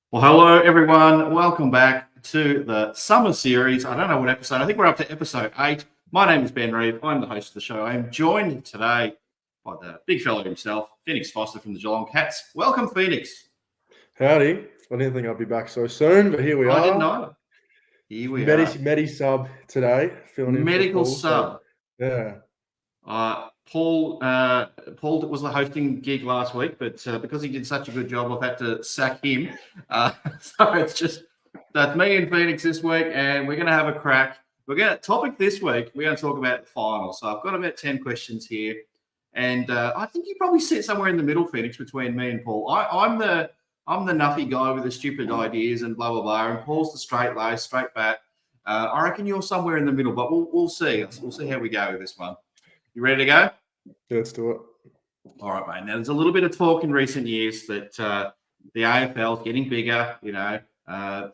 Well, hello everyone. Welcome back to the summer series. I don't know what episode. I think we're up to episode 8. My name is Ben Reeve. I'm the host of the show. I am joined today by the big fellow himself, Phoenix Foster from the Geelong Cats. Welcome, Phoenix. Howdy. I didn't think I'd be back so soon, but here we are. I didn't either. Here we are. Medi sub today, filling in Medical for Paul. sub. Yeah. Paul was the hosting gig last week, but because he did such a good job, I've had to sack him. So that's me and Phoenix this week, and we're going to have a crack. Topic this week, we're going to talk about the final. So I've got about 10 questions here, and I think you probably sit somewhere in the middle, Phoenix, between me and Paul. I'm the nuffy guy with the stupid ideas and blah blah blah, and Paul's the straight lace, straight back. I reckon you're somewhere in the middle, but we'll see. We'll see how we go with this one. You ready to go? Let's do it. All right, mate. Now, there's a little bit of talk in recent years that the AFL is getting bigger,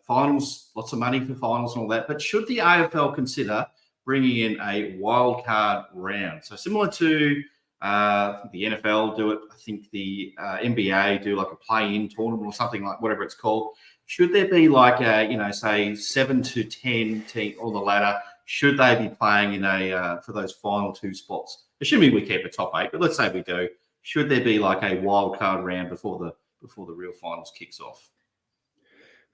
finals, lots of money for finals and all that. But should the AFL consider bringing in a wildcard round? So similar to I think the NFL do it. I think the NBA do like a play-in tournament or something like whatever it's called. Should there be like a, say 7 to 10 team on the ladder? Should they be playing in for those final 2 spots? Assuming we keep a top 8, but let's say we do. Should there be like a wild card round before the real finals kicks off?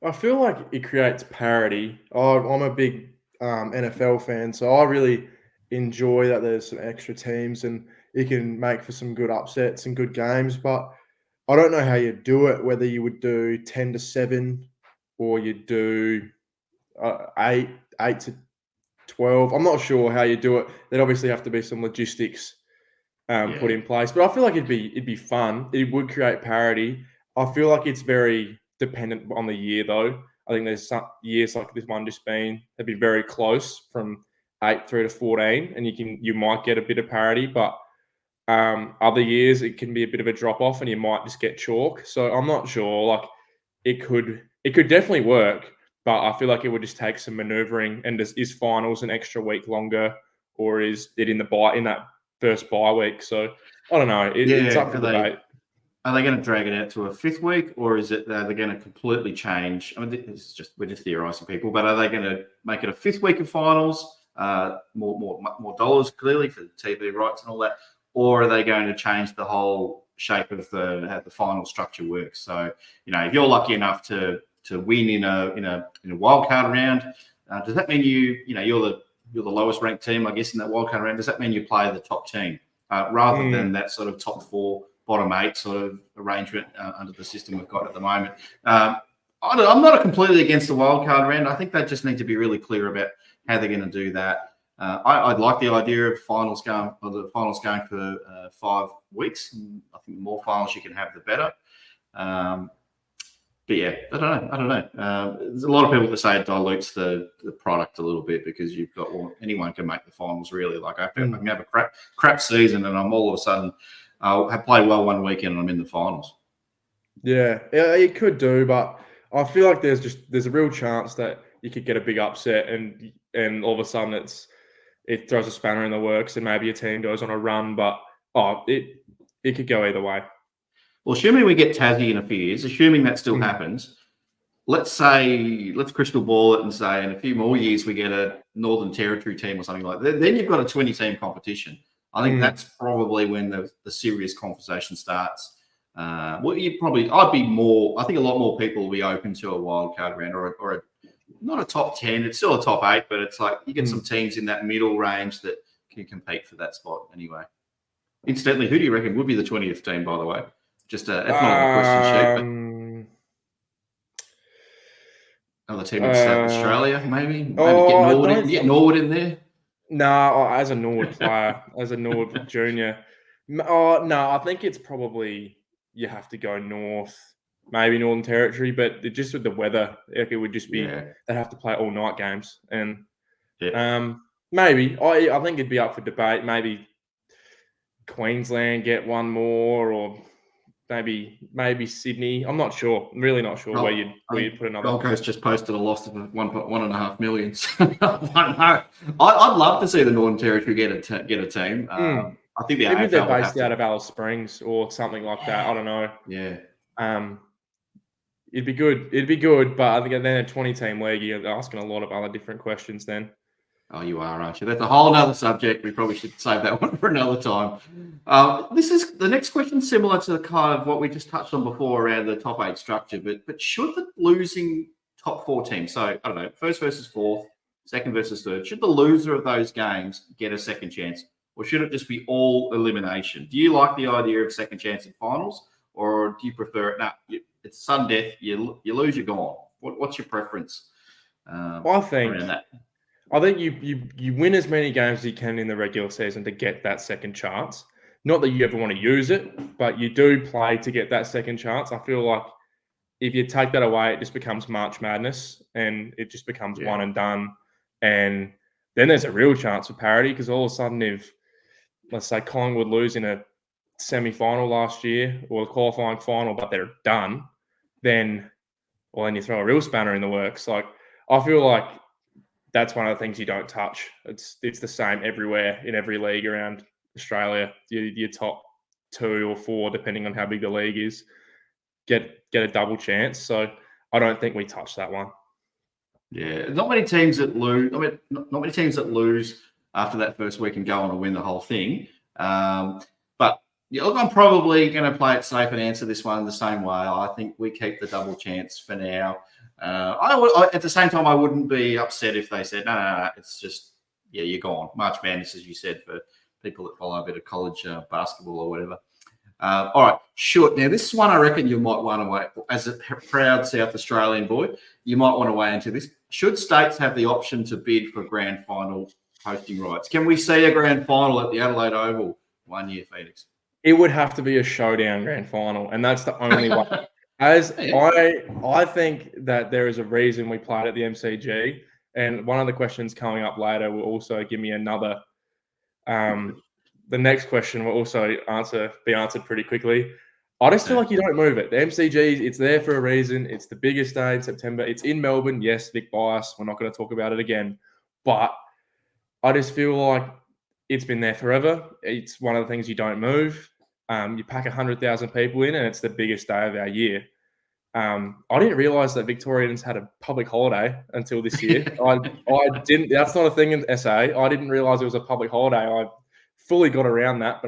I feel like it creates parity. I'm a big NFL fan, so I really enjoy that there's some extra teams and it can make for some good upsets and good games. But I don't know how you do it, whether you would do 10 to 7 or you do 8 to 12. I'm not sure how you do it. There'd obviously have to be some logistics put in place, but I feel like it'd be fun. It would create parity. I feel like it's very dependent on the year, though. I think there's some years like this one just been they'd be very close from 8 through to 14, and you might get a bit of parity, but other years it can be a bit of a drop off, and you might just get chalk. So I'm not sure. Like it could definitely work. But I feel like it would just take some manoeuvring. And is finals an extra week longer, or is it in that first bye week? So I don't know. It's up for debate. Are they going to drag it out to a 5th week, or is it they're going to completely change? I mean, we're just theorising, people. But are they going to make it a 5th week of finals? More dollars clearly for TV rights and all that, or are they going to change the whole shape of how the final structure works? So if you're lucky enough to win in a wildcard round, does that mean you're the lowest ranked team, I guess, in that wildcard round? Does that mean you play the top team rather than that sort of top 4, bottom 8 sort of arrangement under the system we've got at the moment? I'm not completely against the wildcard round. I think they just need to be really clear about how they're going to do that. I'd like the idea of the finals going for 5 weeks. And I think the more finals you can have, the better. But yeah, I don't know. There's a lot of people that say it dilutes the product a little bit because you've got anyone can make the finals really. Like I can have a crap season and I'm all of a sudden I'll have played well one weekend and I'm in the finals. Yeah, it could do, but I feel like there's a real chance that you could get a big upset and all of a sudden it throws a spanner in the works and maybe a team goes on a run, but it could go either way. Well, assuming we get Tassie in a few years, assuming that still happens, let's crystal ball it and say in a few more years we get a Northern Territory team or something like that. Then you've got a 20-team competition. I think that's probably when the serious conversation starts. I think a lot more people will be open to a wildcard round or not a top 10. It's still a top 8, but it's like you get some teams in that middle range that can compete for that spot anyway. Incidentally, who do you reckon would be the 20th team, by the way? Just it's not a question sheet, but another team in South Australia, maybe get Norwood in there. No, as a Norwood player, as a Norwood junior. No, I think it's probably you have to go north, maybe Northern Territory, but just with the weather, it would just be they'd have to play all night games, and maybe I think it'd be up for debate. Maybe Queensland get one more, or maybe Sydney. I'm not sure. I'm really not sure where you'd put another. Gold Coast just posted a loss of 1.5 million. I'd love to see the Northern Territory get a team. I think maybe they're based out of Alice Springs or something like that. I don't know. Yeah. It'd be good. It'd be good, but I think then a 20-team league, you're asking a lot of other different questions then. Oh, you are, aren't you? That's a whole other subject. We probably should save that one for another time. This is the next question, similar to the kind of what we just touched on before around the top 8 structure. But should the losing top 4 teams, so I don't know, first versus fourth, second versus third, should the loser of those games get a second chance, or should it just be all elimination? Do you like the idea of second chance in finals, or do you prefer it? No, it's sudden death. You lose, you're gone. What's your preference around that? I think you win as many games as you can in the regular season to get that second chance. Not that you ever want to use it, but you do play to get that second chance. I feel like if you take that away, it just becomes March Madness and it just becomes one and done. And then there's a real chance for parity because all of a sudden if, let's say, Collingwood lose in a semi-final last year or a qualifying final, but they're done, then you throw a real spanner in the works. Like, I feel like that's one of the things you don't touch. It's the same everywhere in every league around Australia. Your top 2 or 4, depending on how big the league is, get a double chance. So I don't think we touch that one. Yeah, not many teams that lose. I mean, not many teams that lose after that first week and go on to win the whole thing. But yeah, look, I'm probably going to play it safe and answer this one the same way. I think we keep the double chance for now. At the same time, I wouldn't be upset if they said, no, it's just, you're gone. March Madness, as you said, for people that follow a bit of college basketball or whatever. All right, sure. Now, this is one I reckon you might want to weigh. As a proud South Australian boy, you might want to weigh into this. Should states have the option to bid for grand final hosting rights? Can we see a grand final at the Adelaide Oval one year, Phoenix? It would have to be a showdown grand final, and that's the only way. I think that there is a reason we played at the MCG, and one of the questions coming up later will also give me another. The next question will also be answered pretty quickly. I just feel like you don't move it. The MCG, it's there for a reason. It's the biggest day in September. It's in Melbourne. Yes, Vic bias. We're not going to talk about it again. But I just feel like it's been there forever. It's one of the things you don't move. You pack 100,000 people in, and it's the biggest day of our year. I didn't realise that Victorians had a public holiday until this year. I didn't. That's not a thing in SA. I didn't realise it was a public holiday. I fully got around that,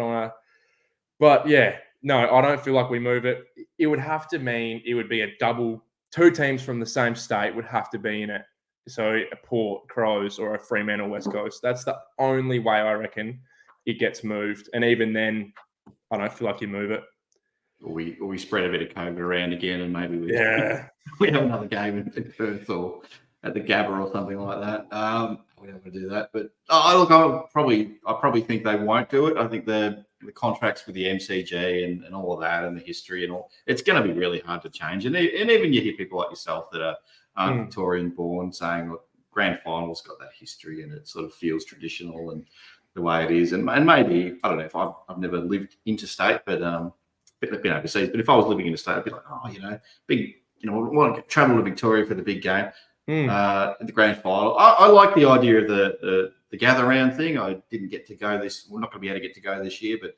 but yeah, no, I don't feel like we move it. It would have to mean it would be a double. 2 teams from the same state would have to be in it. So a Port, Crows, or a Fremantle West Coast. That's the only way I reckon it gets moved. And even then, I don't feel like you move it. Or we spread a bit of COVID around again, and maybe we have another game in Perth or at the Gabba or something like that. We're not going to do that, but look, I probably think they won't do it. I think the contracts with the MCG and all of that, and the history and all, it's going to be really hard to change. And even you hear people like yourself that are Victorian born saying, look, grand final's got that history and it sort of feels traditional and the way it is. And maybe, I don't know if I've never lived interstate, but been overseas. But if I was living interstate, I'd be like, big, I want to travel to Victoria for the big game, the grand final. I like the idea of the gather round thing. I didn't get to go we're not going to be able to get to go this year, but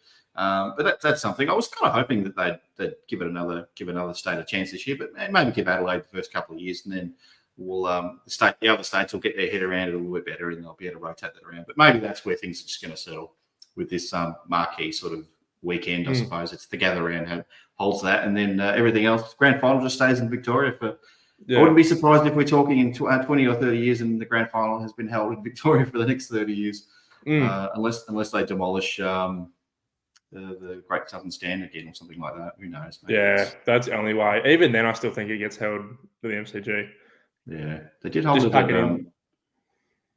that's something. I was kind of hoping that they'd give another state a chance this year, but maybe give Adelaide the first couple of years, and then we'll the other states will get their head around it a little bit better, and they'll be able to rotate that around. But maybe that's where things are just going to settle with this marquee sort of weekend. I suppose it's the gather round holds that, and then everything else, grand final just stays in Victoria for. I wouldn't be surprised if we're talking in 20 or 30 years and the grand final has been held in Victoria for the next 30 years, unless they demolish the Great Southern Stand again or something like that. Who knows? That's the only way. Even then, I still think it gets held for the MCG. Yeah, they did hold it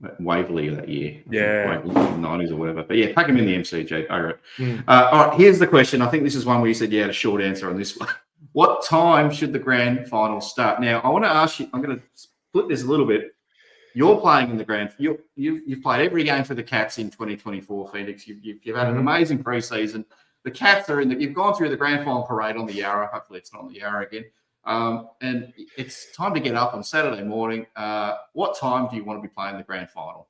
at Waverley that year. Waverley in the 90s or whatever. But yeah, pack them in the MCG. All right, here's the question. I think this is one where you said you had a short answer on this one. What time should the grand final start? Now, I want to ask you, I'm going to split this a little bit. You're playing in the grand. You've played every game for the Cats in 2024, Phoenix. You've had an amazing preseason. The Cats are you've gone through the grand final parade on the Yarra. Hopefully, it's not on the Yarra again. And it's time to get up on Saturday morning. What time do you want to be playing the grand final?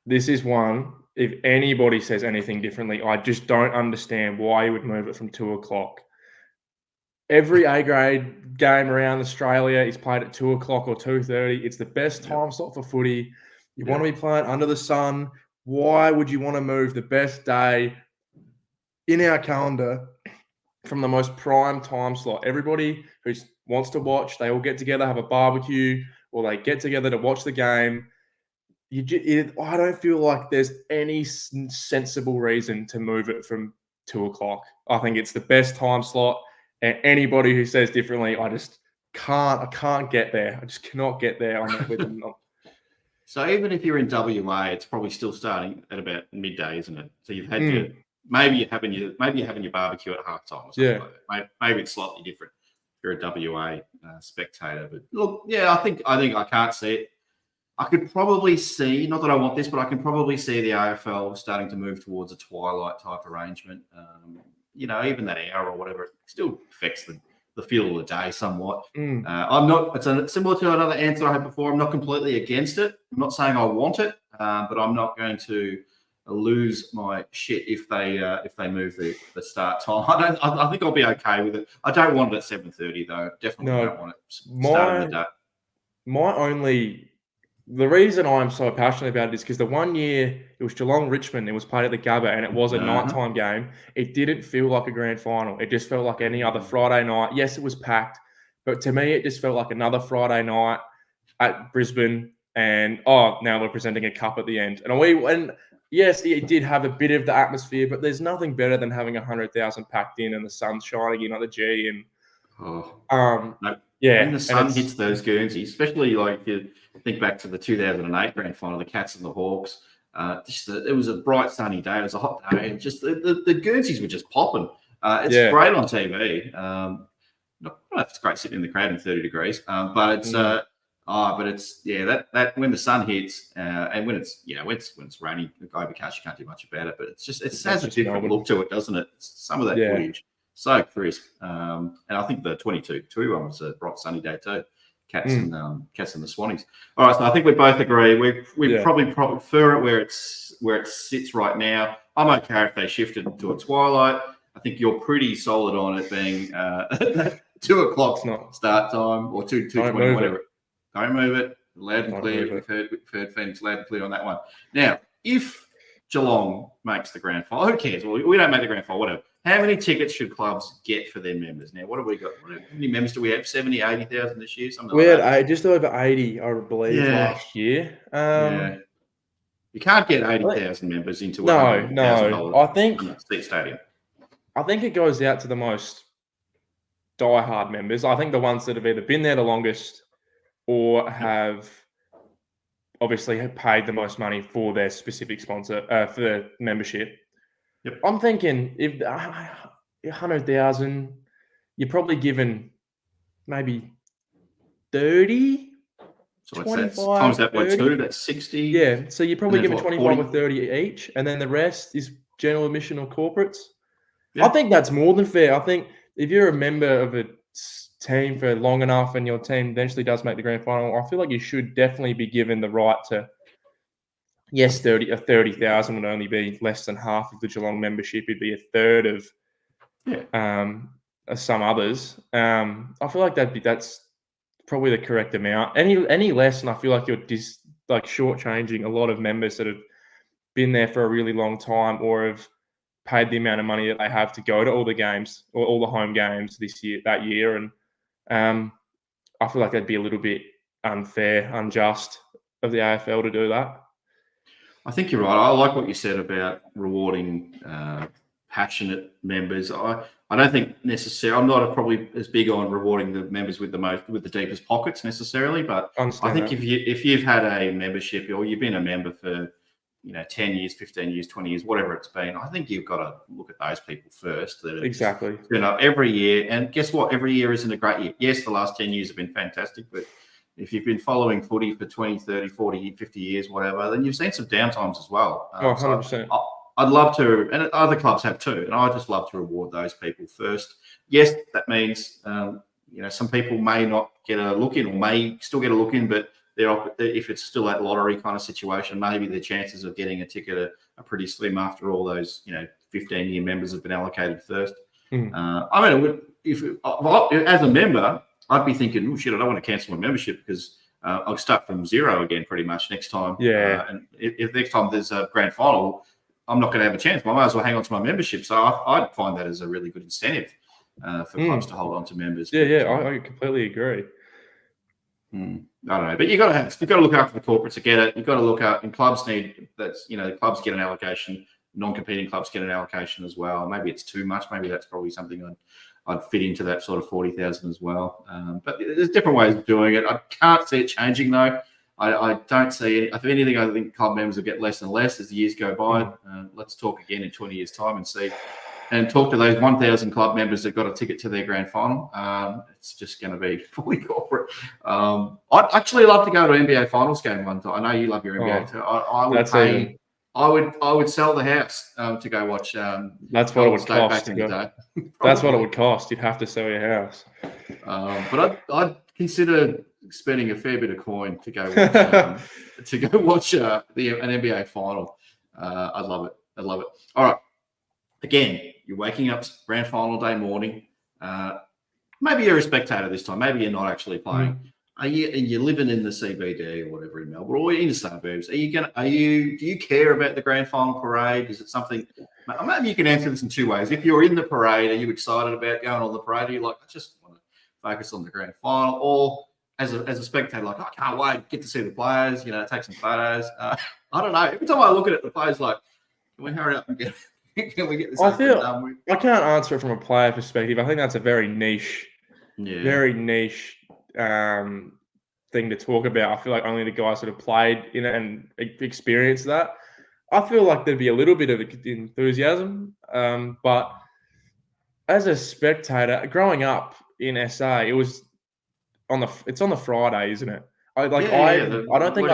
This is one. If anybody says anything differently, I just don't understand why you would move it from 2:00. every A grade game around Australia is played at 2 o'clock or 2:30. It's the best time slot for footy. You want to be playing under the sun. Why would you want to move the best day in our calendar from the most prime time slot? Everybody who wants to watch, they all get together, have a barbecue, or they get together to watch the game. I don't feel like there's any sensible reason to move it from 2 o'clock. I think it's the best time slot. And anybody who says differently, I can't get there. I just cannot get there. I'm not with them. So even if you're in WA, it's probably still starting at about midday, isn't it? So you've had your maybe you're having your barbecue at halftime or something like that. Maybe it's slightly different if you're a WA spectator. But look, I think I can't see it. I could probably see, not that I want this, but I can probably see the AFL starting to move towards a twilight type arrangement. Even that hour or whatever, it still affects the feel of the day somewhat. I'm not. It's similar to another answer I had before. I'm not completely against it. I'm not saying I want it, but I'm not going to lose my shit if they move the start time. I think I'll be okay with it. I don't want it at 7:30 though. Definitely don't want it starting the day. The reason I'm so passionate about it is because the one year it was Geelong Richmond, it was played at the Gabba, and it was a nighttime game. It didn't feel like a grand final. It just felt like any other Friday night. Yes, it was packed, but to me, it just felt like another Friday night at Brisbane. And now we're presenting a cup at the end. And yes, it did have a bit of the atmosphere, but there's nothing better than having 100,000 packed in and the sun shining in on the G. And when the sun hits those Guernseys, especially like you think back to the 2008 grand final, the Cats and the Hawks. It was a bright sunny day. It was a hot day, and just the Guernseys were just popping. It's great on TV. Not if it's great sitting in the crowd in 30 degrees, but it's that when the sun hits and when it's raining, the overcast, you can't do much about it. But it has a different look to it, doesn't it? Some of that footage. So crisp, and I think the 22-2 one was a bright sunny day too. Cats and the Swannies. All right, so I think we both agree. We probably prefer it where it sits right now. I'm okay if they shifted to a twilight. I think you're pretty solid on it being 2 o'clock start time or 2:20, whatever. Don't move it. Loud and clear. We've heard Phoenix loud and clear on that one. Now, if Geelong makes the grand final, who cares? Well, we don't make the grand final, whatever. How many tickets should clubs get for their members? Now, what have we got? How many members do we have? 70, 80,000 this year? We had just over 80, I believe, last year. You can't get 80,000 members into $100,000 I think stadium. I think it goes out to the most diehard members. I think the ones that have either been there the longest or have obviously paid the most money for their specific sponsor, for their membership. Yep. I'm thinking if 100,000, you're probably given maybe 30. So 25, times that by 2, that's 60. Yeah, so you're probably given 25 or 30 each, and then the rest is general admission or corporates. Yeah. I think that's more than fair. I think if you're a member of a team for long enough and your team eventually does make the grand final, I feel like you should definitely be given the right to. Yes, 30,000 would only be less than half of the Geelong membership. It'd be a third of some others. I feel like that's probably the correct amount. Any less, and I feel like you're shortchanging a lot of members that have been there for a really long time or have paid the amount of money that they have to go to all the games or all the home games that year. And I feel like that'd be a little bit unfair, unjust of the AFL to do that. I think you're right. I like what you said about rewarding passionate members. I don't think necessarily. I'm not probably as big on rewarding the members with the deepest pockets necessarily. But I think if you've had a membership or you've been a member for 10 years, 15 years, 20 years, whatever it's been, I think you've got to look at those people first. Exactly. Every year, and guess what? Every year isn't a great year. Yes, the last 10 years have been fantastic, but if you've been following footy for 20, 30, 40, 50 years, whatever, then you've seen some downtimes as well. 100%. So I'd love to, and other clubs have too, and I just love to reward those people first. Yes, that means, some people may not get a look in or may still get a look in, but if it's still that lottery kind of situation, maybe the chances of getting a ticket are pretty slim after all those, 15-year members have been allocated first. as a member, I'd be thinking, oh shit, I don't want to cancel my membership because I'll start from zero again pretty much next time. Yeah. And if next time there's a grand final, I'm not going to have a chance. I might as well hang on to my membership. So I'd find that as a really good incentive for clubs to hold on to members. I completely agree. I don't know, but you've got to look after the corporates to get it. You've got to look out, and clubs need that's clubs get an allocation. Non-competing clubs get an allocation as well. Maybe it's too much. Maybe that's probably something I'd fit into that sort of 40,000 as well. But there's different ways of doing it. I can't see it changing though. I don't see it. If anything, I think club members will get less and less as the years go by. Let's talk again in 20 years' time and talk to those 1,000 club members that got a ticket to their grand final. It's just going to be fully corporate. I'd actually love to go to an NBA Finals game one time. I know you love your NBA too. I would sell the house to go watch. That's what it would cost. Back in the day. That's what it would cost. You'd have to sell your house. But I'd consider spending a fair bit of coin to go watch an NBA final. I'd love it. All right. Again, you're waking up grand final day morning. Maybe you're a spectator this time. Maybe you're not actually playing. Are you living in the CBD or whatever in Melbourne or in the suburbs? Do you care about the grand final parade? Is it something? Maybe you can answer this in two ways. If you're in the parade, are you excited about going on the parade? Are you like, I just want to focus on the grand final? Or as a spectator, like, I can't wait, get to see the players, take some photos. I don't know. Every time I look at it, the players like, can we hurry up and get can we get this done with? I can't answer it from a player perspective. I think that's a very niche thing to talk about. I feel like only the guys that have played in it and experienced that. I feel like there'd be a little bit of enthusiasm, but as a spectator, growing up in SA, it's on the Friday, isn't it? I don't think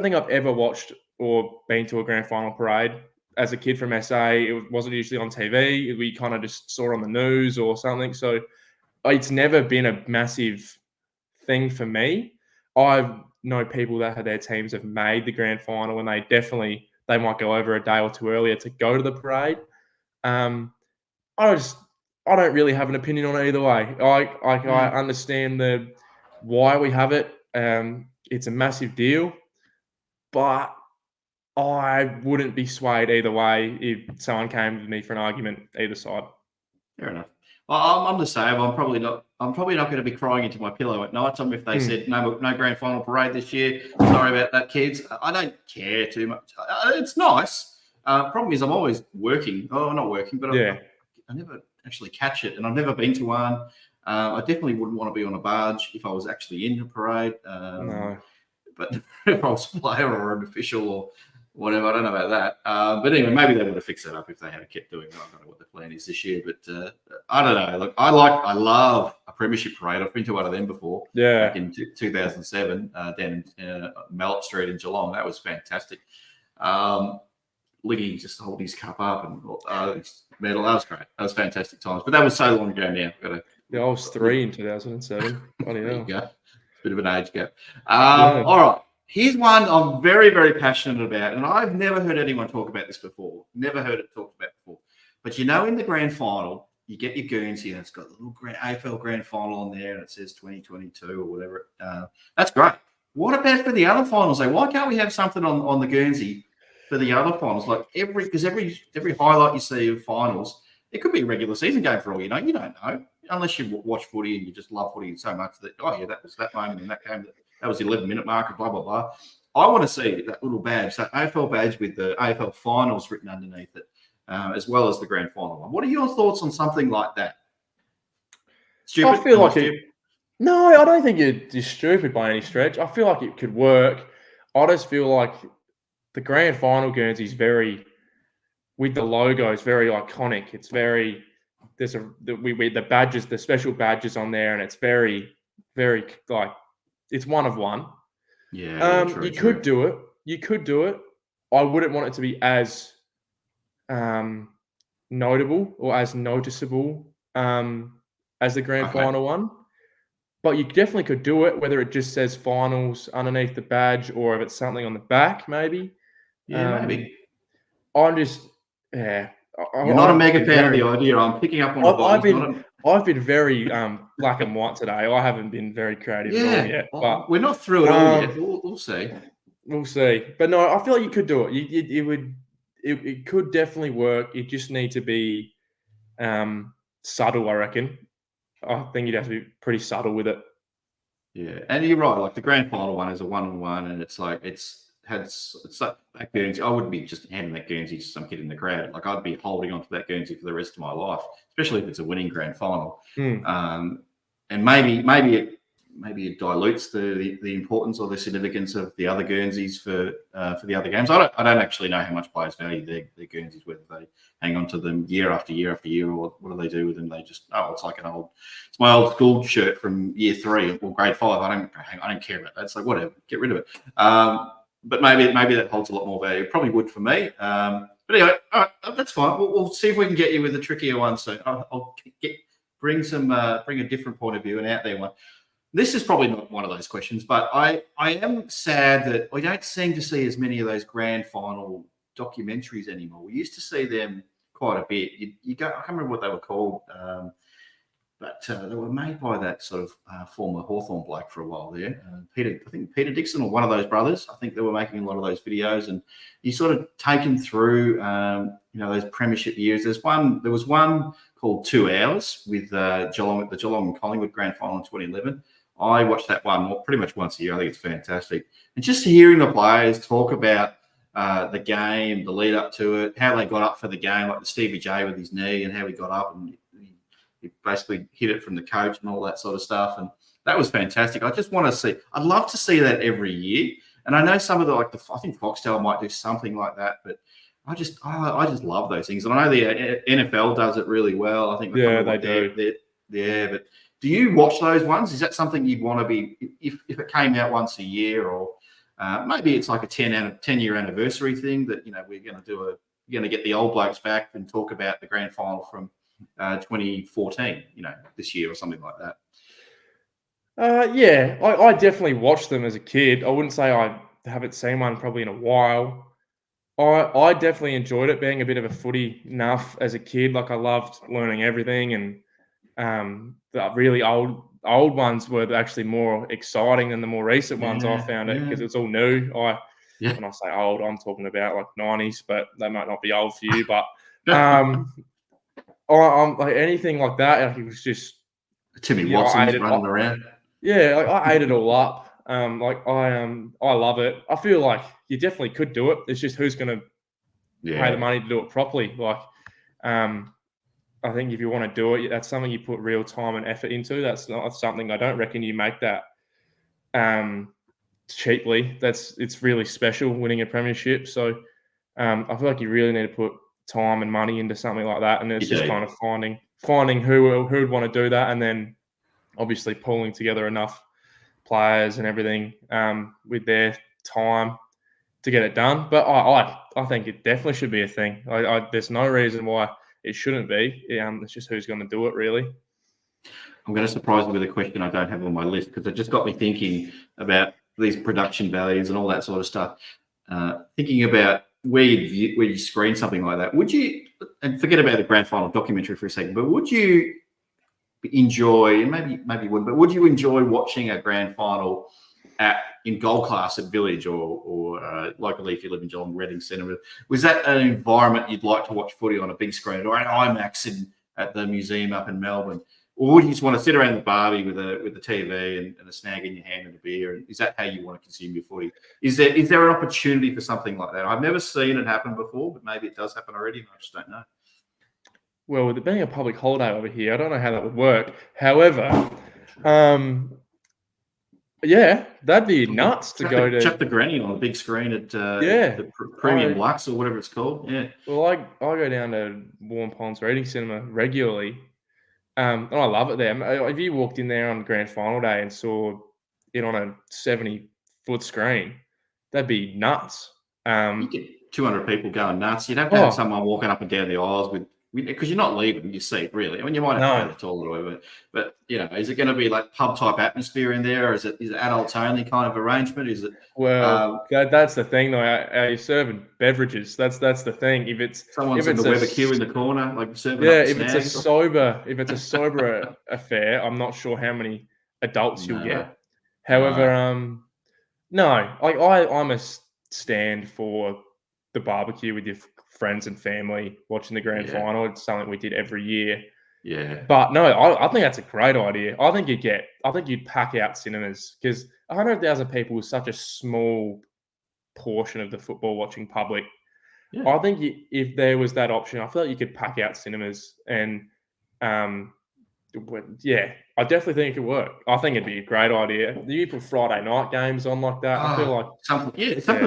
I've ever watched or been to a grand final parade as a kid from SA. It wasn't usually on TV. We kind of just saw it on the news or something. So it's never been a massive thing for me. I know people that their teams have made the grand final and they might go over a day or two earlier to go to the parade. I don't really have an opinion on it either way. I understand why we have it. It's a massive deal, but I wouldn't be swayed either way if someone came to me for an argument either side. Fair enough. Well, I'm the same. I'm probably not going to be crying into my pillow at night time if they said no grand final parade this year. Sorry about that, kids. I don't care too much. It's nice. Problem is, I'm always working. Oh, not working, but I never actually catch it, and I've never been to one. I definitely wouldn't want to be on a barge if I was actually in the parade. No. But if I was a player or an official or whatever, I don't know about that. But anyway, maybe they would have fixed that up if they had kept doing it. I don't know what the plan is this year, but I don't know. Look, I love a premiership parade. I've been to one of them before. Yeah. Back in 2007, down in Mallop Street in Geelong. That was fantastic. Liggy just hold his cup up and medal. That was great. That was fantastic times. But that was so long ago now. I was 3 in 2007. Funny there you go. Bit of an age gap. All right. Here's one I'm very, very passionate about, and I've never heard anyone talk about this before. Never heard it talked about before. But in the grand final, you get your guernsey, and it's got a little AFL grand final on there, and it says 2022 or whatever. That's great. What about for the other finals? Why can't we have something on the guernsey for the other finals? Like every highlight you see of finals, it could be a regular season game for all you know. You don't know unless you watch footy and you just love footy so much that that was that moment in that game. That was the 11-minute marker, blah, blah, blah. I want to see that little badge, that AFL badge with the AFL Finals written underneath it, as well as the grand final one. What are your thoughts on something like that? Stupid? I feel like No, I don't think you're stupid by any stretch. I feel like it could work. I just feel like the grand final Guernsey is with the logo, is very iconic. It's very the badges, the special badges on there, and it's very, very it's one of one. Yeah. You could do it. You could do it. I wouldn't want it to be as notable or as noticeable as the grand final one. But you definitely could do it, whether it just says finals underneath the badge or if it's something on the back, maybe. Yeah, maybe. I'm just, I You're not a mega been fan of very, the idea. I'm picking up on the I've bodies. been, I've been very black and white today. I haven't been very creative at all Yeah, yet, well, but we're not through it all yet. We'll see. we'll see. But no, I feel like you could do it. It would, it could definitely work. You just need to be subtle, I reckon. I think you'd have to be pretty subtle with it. Yeah, and you're right. Like the grand final one is a 1-on-1, and it's like it's like that Guernsey. I wouldn't be just handing that Guernsey to some kid in the crowd. Like I'd be holding on to that Guernsey for the rest of my life, especially if it's a winning grand final. And maybe it dilutes the importance or the significance of the other Guernseys for the other games. I don't actually know how much players value their Guernseys, whether they hang on to them year after year after year, or what do they do with them? They just it's my old school shirt from year 3 or grade 5. I don't care about that. It's like whatever, get rid of it. But maybe that holds a lot more value. It probably would for me. But anyway, all right, that's fine. We'll see if we can get you with a trickier one soon. I'll bring a different point of view and out there one. This is probably not one of those questions, but I am sad that we don't seem to see as many of those grand final documentaries anymore. We used to see them quite a bit. I can't remember what they were called, but they were made by that sort of former Hawthorn bloke for a while there. I think Peter Dixon or one of those brothers. I think they were making a lot of those videos, and you sort of taken through, those premiership years. There was one called 2 Hours with the Geelong and Collingwood grand final in 2011. I watch that one pretty much once a year. I think it's fantastic. And just hearing the players talk about the game, the lead up to it, how they got up for the game, like the Stevie J with his knee and how he got up and he basically hit it from the coach and all that sort of stuff. And that was fantastic. I just want to see, I'd love to see that every year. And I know some of I think Foxtel might do something like that, but I just love those things. And I know the NFL does it really well. I think they do. Yeah, but do you watch those ones? Is that something you'd want to be if it came out once a year, or maybe it's like a 10-year anniversary thing that we're going to get the old blokes back and talk about the grand final from 2014, this year or something like that. Yeah, I definitely watched them as a kid. I wouldn't say I haven't seen one probably in a while. I definitely enjoyed it, being a bit of a footy nuff as a kid. Like I loved learning everything, and the really old ones were actually more exciting than the more recent ones. I found it because it's all new. When I say old, I'm talking about like 90s, but they might not be old for you. But I'm like anything like that. Like it was just Timmy Watson's running around. Yeah, like I ate it all up. I love it. I feel like you definitely could do it. It's just who's going to pay the money to do it properly. Like, I think if you want to do it, that's something you put real time and effort into. That's not something I don't reckon you make that cheaply. It's really special winning a premiership. So I feel like you really need to put time and money into something like that. And it's just kind of finding who would want to do that, and then obviously pulling together enough players and everything with their time to get it done. But I think it definitely should be a thing. There's no reason why it shouldn't be. It's just who's going to do it, really. I'm going to surprise you with a question I don't have on my list, because it just got me thinking about these production values and all that sort of stuff. Thinking about where you screen something like that, would you, and forget about the grand final documentary for a second, but would you enjoy, and maybe you wouldn't, but would you enjoy watching a grand final in gold class at Village or locally if you live in Geelong, Reading Centre? Was that an environment you'd like to watch footy on a big screen, or an IMAX at the museum up in Melbourne? Or would you just want to sit around the barbie with the TV and a snag in your hand and a beer? And is that how you want to consume your footy? Is there an opportunity for something like that? I've never seen it happen before, but maybe it does happen already, and I just don't know. Well, with it being a public holiday over here, I don't know how that would work. However, yeah, that'd be nuts to go to. Chuck the granny on a big screen at the Premium Lux or whatever it's called. Yeah. Well, I go down to Warm Ponds Reading Cinema regularly, and I love it there. If you walked in there on grand final day and saw it on a 70-foot screen, that'd be nuts. You get 200 people going nuts. You'd have to have someone walking up and down the aisles because you're not leaving your seat really. I mean, you might have to go to the toilet or whatever, but is it going to be like pub type atmosphere in there, or is it adults only kind of arrangement? Is it? Well, that's the thing though. Are you serving beverages? That's the thing. Someone's in the Weber queue in the corner, like serving up if snacks. it's a sober affair, I'm not sure how many adults you'll get. However, no, like I'm a stand for the barbecue with your friends and family watching the grand final. It's something we did every year. Yeah. But no, I think that's a great idea. I think you'd pack out cinemas because 100,000 people is such a small portion of the football watching public. Yeah. I think if there was that option, I feel like you could pack out cinemas and, I definitely think it could work. I think it'd be a great idea. You put Friday night games on like that. I feel like something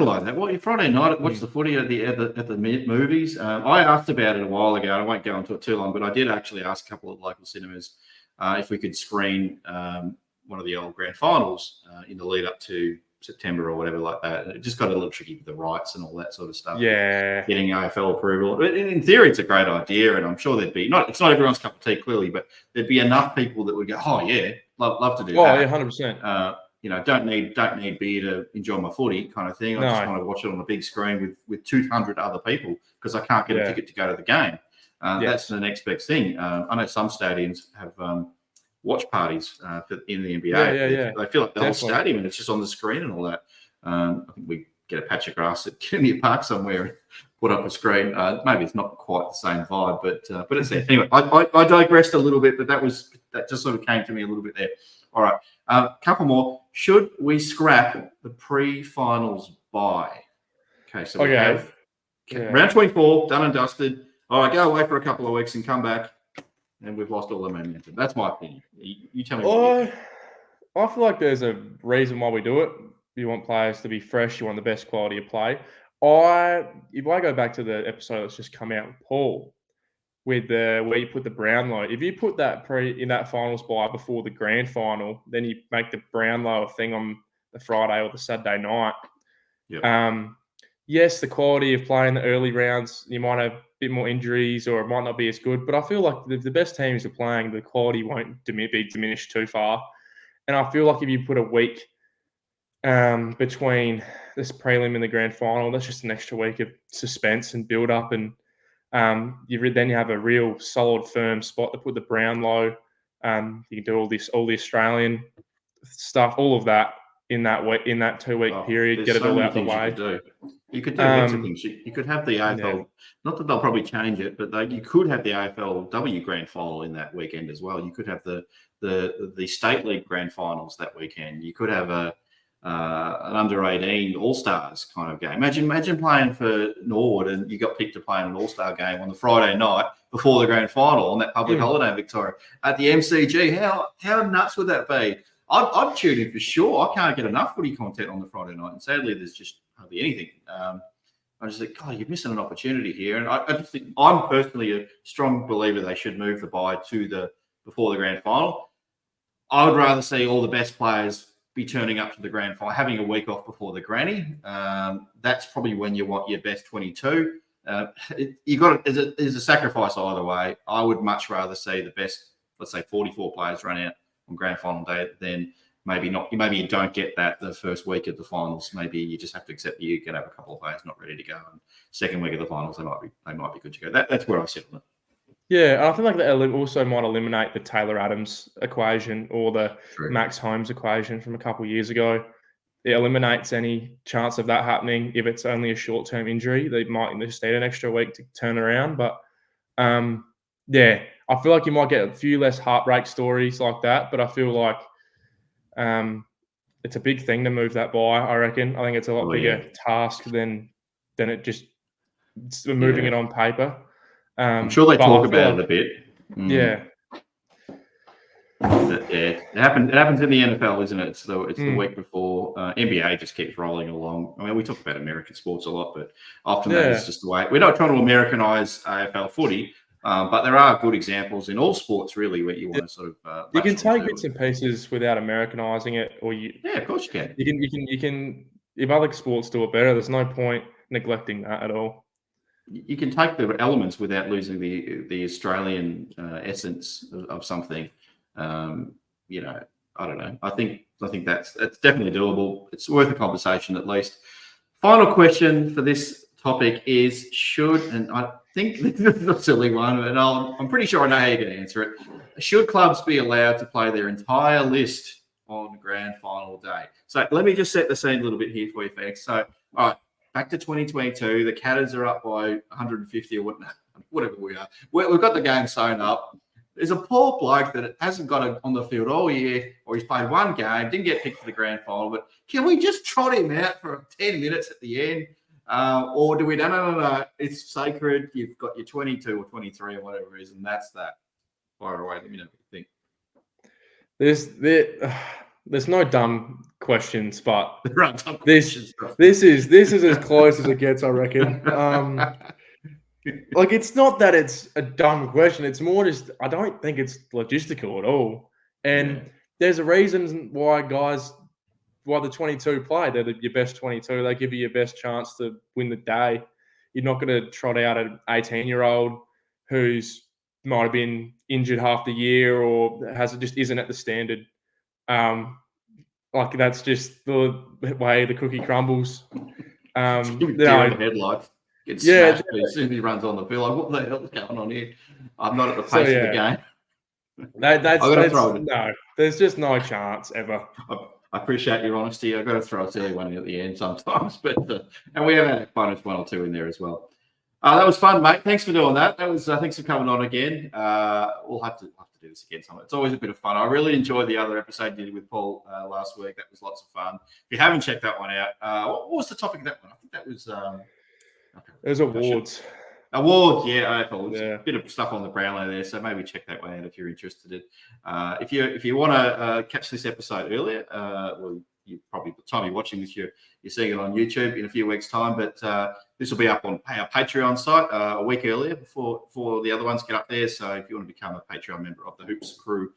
like that. Well, Friday night, watch the footy at the movies. I asked about it a while ago. I won't go into it too long, but I did actually ask a couple of local cinemas if we could screen one of the old grand finals in the lead up to September or whatever like that. It just got a little tricky with the rights and all that sort of stuff. Yeah, getting AFL approval. But in theory, it's a great idea, and I'm sure there'd be it's not everyone's cup of tea clearly, but there'd be enough people that would go, oh yeah, love to do that. Oh yeah, 100%. Don't need beer to enjoy my footy kind of thing. I just want to watch it on a big screen with 200 other people because I can't get a ticket to go to the game. That's the next best thing. I know some stadiums have watch parties in the NBA. They fill up the whole stadium and it's just on the screen and all that. I think we get a patch of grass at Kennedy Park somewhere and put up a screen. Maybe it's not quite the same vibe, but it's there. Anyway, I digressed a little bit, but that just sort of came to me a little bit there. All right, couple more. Should we scrap the pre-finals bye? Okay, so we have round 24 done and dusted. All right, go away for a couple of weeks and come back. And we've lost all the momentum. That's my opinion. You tell me. I feel like there's a reason why we do it. You want players to be fresh. You want the best quality of play. If I go back to the episode that's just come out with Paul, with where you put the Brownlow. If you put that in that finals bye before the grand final, then you make the Brownlow a thing on the Friday or the Saturday night. Yep. Yes, the quality of playing the early rounds, you might have a bit more injuries or it might not be as good, but I feel like the best teams are playing, the quality won't be diminished too far. And I feel like if you put a week between this prelim and the grand final, that's just an extra week of suspense and build up, and you have a real solid, firm spot to put the Brownlow. You can do all the Australian stuff, all of that in that 2-week period. Get it all out the way. You could do lots of things. You could have the AFL. Not that they'll probably change it, but you could have the AFLW grand final in that weekend as well. You could have the state league grand finals that weekend. You could have an under-18 All-Stars kind of game. Imagine playing for Norwood and you got picked to play in an All-Star game on the Friday night before the grand final on that public holiday in Victoria at the MCG. How nuts would that be? I'm tuning for sure. I can't get enough footy content on the Friday night, and sadly, there's just hardly anything. I just think, God, you're missing an opportunity here. And I just think I'm personally a strong believer they should move the bye to before the grand final. I would rather see all the best players be turning up to the grand final, having a week off before the granny. That's probably when you want your best 22. There's a sacrifice either way. I would much rather see the best, let's say, 44 players run out on grand final day than maybe not. Maybe you don't get that the first week of the finals. Maybe you just have to accept that you can have a couple of players not ready to go. And second week of the finals, they might be good to go. That's where I sit on it. Yeah, I think like that also might eliminate the Taylor Adams equation or the Max Holmes equation from a couple of years ago. It eliminates any chance of that happening if it's only a short-term injury. They might just need an extra week to turn around. But I feel like you might get a few less heartbreak stories like that. But I feel like it's a big thing to move that by. I reckon. I think it's a lot bigger task than it just moving it on paper. I'm sure they talk about it a bit. Yeah. It happens in the NFL, isn't it? It's the week before. NBA just keeps rolling along. I mean, we talk about American sports a lot, but often that is just the way. We're not trying to Americanize AFL footy, but there are good examples in all sports, really, where you want to sort of. You can take bits and pieces without Americanizing it, or of course you can. You can. If other sports do it better, there's no point neglecting that at all. you can take the elements without losing the Australian essence of something. You know, I don't know. I think that's definitely doable. It's worth a conversation at least. Final question for this topic is: and I think this is a silly one, and I'm pretty sure I know how you're going to answer it. Should clubs be allowed to play their entire list on grand final day? So let me just set the scene a little bit here for you, folks. So, all right, back to 2022. The Cats are up by 150 or whatever we are. We've got the game sewn up. There's a poor bloke that hasn't got it on the field all year, or he's played one game, didn't get picked for the grand final, but can we just trot him out for 10 minutes at the end? Or do we, no, it's sacred. You've got your 22 or 23 or whatever it is, and that's that. Fire away. Let me know what you think. There's no dumb questions, but there are dumb questions. This is as close as it gets, I reckon. Like, it's not that it's a dumb question. It's more just I don't think it's logistical at all. And there's a reason why the 22 play. They're your best 22. They give you your best chance to win the day. You're not going to trot out an 18-year-old who's might have been injured half the year or just isn't at the standard. Like, that's just the way the cookie crumbles. The headlights. Gets smashed as soon as he runs on the field. Like, what the hell is going on here? I'm not at the pace of the game. No, there's just no chance ever. I appreciate your honesty. I've got to throw a silly one in at the end sometimes, but and we have had a bonus one or two in there as well. That was fun, mate. Thanks for doing that. That was thanks for coming on again. We'll have to do this again sometime. It's always a bit of fun. I really enjoyed the other episode you did with Paul last week. That was lots of fun. If you haven't checked that one out, what was the topic of that one? I think that was there's awards. Awards, yeah, AFL. Yeah. A bit of stuff on the Brownlow there, so maybe check that one out if you're interested in. If you want to catch this episode earlier, well, you probably by the time you're watching this, you're seeing it on YouTube in a few weeks' time. But this will be up on our Patreon site a week earlier before the other ones get up there. So if you want to become a Patreon member of the Hoops Crew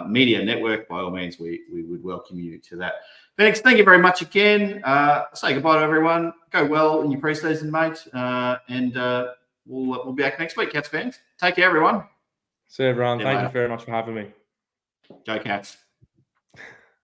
Media Network, by all means, we would welcome you to that. Felix, thank you very much again. Say goodbye to everyone. Go well in your pre-season, mate. And we'll be back next week, Cats fans. Take care, everyone. See you, everyone. Thank you very much for having me. Go Cats.